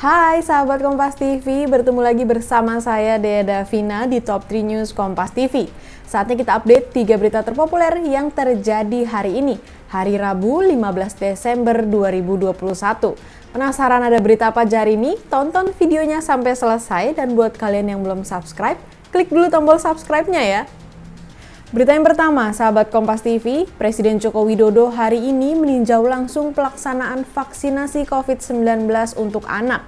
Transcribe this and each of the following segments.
Hai sahabat Kompas TV, bertemu lagi bersama saya Dea Davina di Top 3 News Kompas TV. Saatnya kita update 3 berita terpopuler yang terjadi hari ini, hari Rabu 15 Desember 2021. Penasaran ada berita apa hari ini? Tonton videonya sampai selesai dan buat kalian yang belum subscribe, klik dulu tombol subscribe-nya ya. Berita yang pertama, sahabat Kompas TV, Presiden Joko Widodo hari ini meninjau langsung pelaksanaan vaksinasi COVID-19 untuk anak.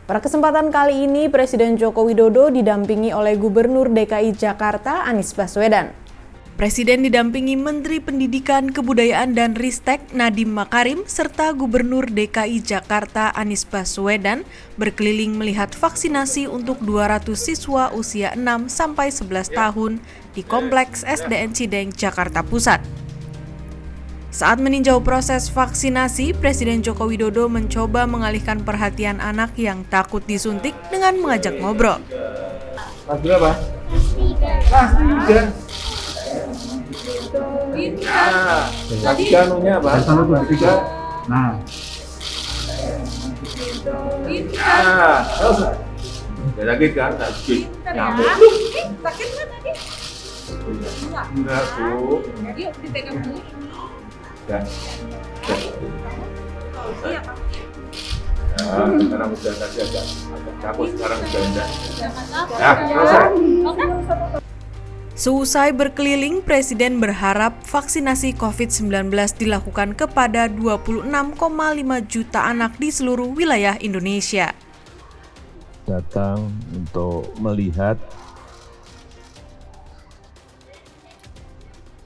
Pada kesempatan kali ini, Presiden Joko Widodo didampingi oleh Gubernur DKI Jakarta Anies Baswedan. Presiden didampingi Menteri Pendidikan, Kebudayaan, dan Ristek Nadiem Makarim serta Gubernur DKI Jakarta Anies Baswedan berkeliling melihat vaksinasi untuk 200 siswa usia 6-11 tahun di Kompleks SDN Cideng, Jakarta Pusat. Saat meninjau proses vaksinasi, Presiden Joko Widodo mencoba mengalihkan perhatian anak yang takut disuntik dengan mengajak ngobrol. Kelas berapa? Kelas 3. Kelas 3 anunya apa? Kelas 3. Nah. Terus. Udah sakit kan? Sakit. Nyamuk. Sakit kan tadi? Enggak, Bu. Yuk dipegang dulu. Udah. Iya, Pak. Nah, sekarang udah tadi agak caput, sekarang udah enggak. Jangan takut. Nah, selesai. Oke. Seusai berkeliling, Presiden berharap vaksinasi COVID-19 dilakukan kepada 26,5 juta anak di seluruh wilayah Indonesia. Datang untuk melihat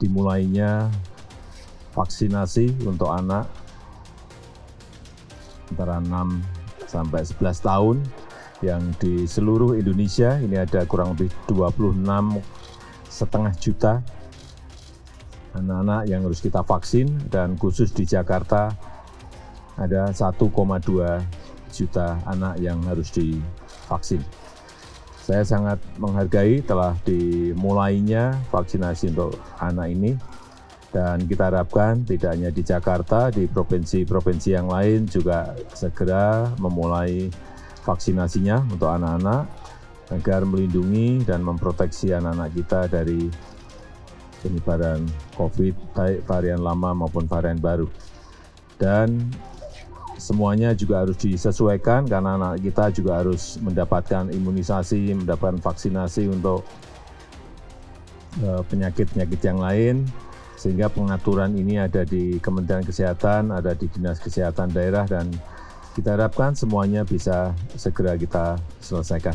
dimulainya vaksinasi untuk anak antara 6 sampai 11 tahun yang di seluruh Indonesia ini ada kurang lebih 26,5 juta anak-anak yang harus kita vaksin, dan khusus di Jakarta ada 1,2 juta anak yang harus divaksin. Saya sangat menghargai telah dimulainya vaksinasi untuk anak ini, dan kita harapkan tidak hanya di Jakarta, di provinsi-provinsi yang lain juga segera memulai vaksinasinya untuk anak-anak agar melindungi dan memproteksi anak-anak kita dari penyebaran COVID, baik varian lama maupun varian baru. Dan semuanya juga harus disesuaikan karena anak kita juga harus mendapatkan imunisasi, mendapatkan vaksinasi untuk penyakit-penyakit yang lain, sehingga pengaturan ini ada di Kementerian Kesehatan, ada di Dinas Kesehatan Daerah, dan kita harapkan semuanya bisa segera kita selesaikan.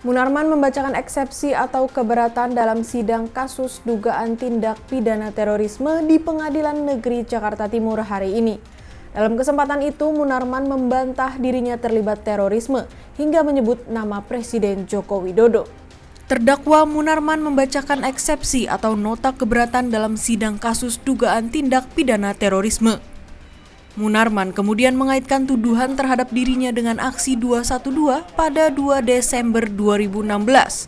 Munarman membacakan eksepsi atau keberatan dalam sidang kasus dugaan tindak pidana terorisme di Pengadilan Negeri Jakarta Timur hari ini. Dalam kesempatan itu, Munarman membantah dirinya terlibat terorisme hingga menyebut nama Presiden Joko Widodo. Terdakwa Munarman membacakan eksepsi atau nota keberatan dalam sidang kasus dugaan tindak pidana terorisme. Munarman kemudian mengaitkan tuduhan terhadap dirinya dengan aksi 212 pada 2 Desember 2016.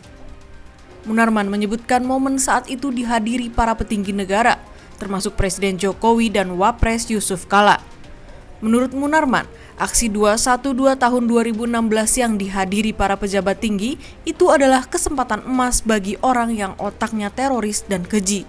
Munarman menyebutkan momen saat itu dihadiri para petinggi negara, termasuk Presiden Jokowi dan Wapres Yusuf Kala. Menurut Munarman, aksi 212 tahun 2016 yang dihadiri para pejabat tinggi itu adalah kesempatan emas bagi orang yang otaknya teroris dan keji.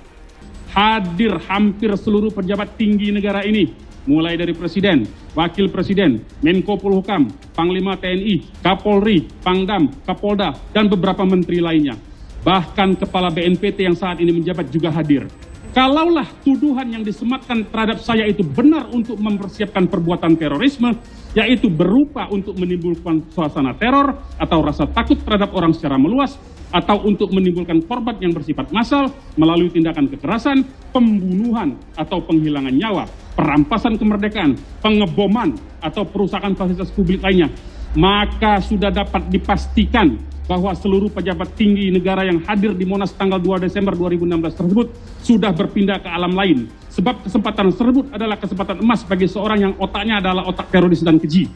Hadir hampir seluruh pejabat tinggi negara ini, mulai dari Presiden, Wakil Presiden, Menko Polhukam, Panglima TNI, Kapolri, Pangdam, Kapolda, dan beberapa menteri lainnya. Bahkan Kepala BNPT yang saat ini menjabat juga hadir. Kalaulah tuduhan yang disematkan terhadap saya itu benar untuk mempersiapkan perbuatan terorisme, yaitu berupa untuk menimbulkan suasana teror atau rasa takut terhadap orang secara meluas, atau untuk menimbulkan korban yang bersifat massal melalui tindakan kekerasan, pembunuhan atau penghilangan nyawa, perampasan kemerdekaan, pengeboman atau perusakan fasilitas publik lainnya, maka sudah dapat dipastikan bahwa seluruh pejabat tinggi negara yang hadir di Monas tanggal 2 Desember 2016 tersebut sudah berpindah ke alam lain. Sebab kesempatan tersebut adalah kesempatan emas bagi seorang yang otaknya adalah otak teroris dan keji.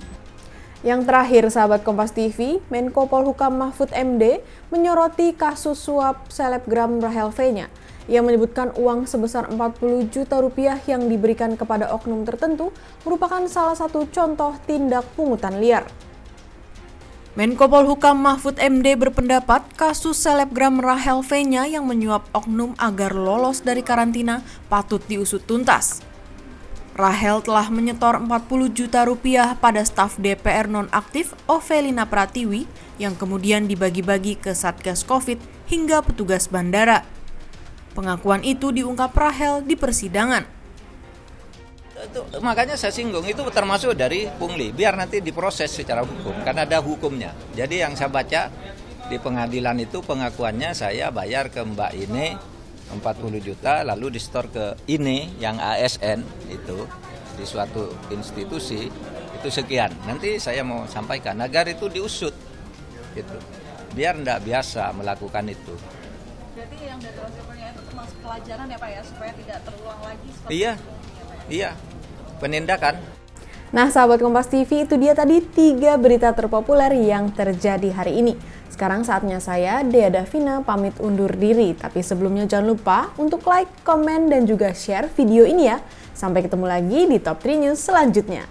Yang terakhir, sahabat Kompas TV, Menko Polhukam Mahfud MD menyoroti kasus suap selebgram Rahel V-nya. Ia menyebutkan uang sebesar 40 juta rupiah yang diberikan kepada oknum tertentu merupakan salah satu contoh tindak pungutan liar. Menko Polhukam Mahfud MD berpendapat kasus selebgram Rachel Fenya yang menyuap oknum agar lolos dari karantina patut diusut tuntas. Rachel telah menyetor 40 juta rupiah pada staf DPR nonaktif Ovelina Pratiwi yang kemudian dibagi-bagi ke Satgas Covid hingga petugas bandara. Pengakuan itu diungkap Rachel di persidangan. Makanya saya singgung, itu termasuk dari pungli, biar nanti diproses secara hukum, karena ada hukumnya. Jadi yang saya baca di pengadilan itu pengakuannya saya bayar ke Mbak ini 40 juta, lalu disetor ke ini yang ASN itu di suatu institusi, itu sekian. Nanti saya mau sampaikan agar itu diusut, gitu. Biar enggak biasa melakukan itu. Berarti yang dari transfernya itu termasuk pelajaran ya Pak ya, supaya tidak terulang lagi seperti Iya, ini, ya, Pak ya? iya, penindakan. Nah, sahabat Kompas TV, itu dia tadi 3 berita terpopuler yang terjadi hari ini. Sekarang saatnya saya, Dea Davina, pamit undur diri. Tapi sebelumnya jangan lupa untuk like, komen, dan juga share video ini ya. Sampai ketemu lagi di Top 3 News selanjutnya.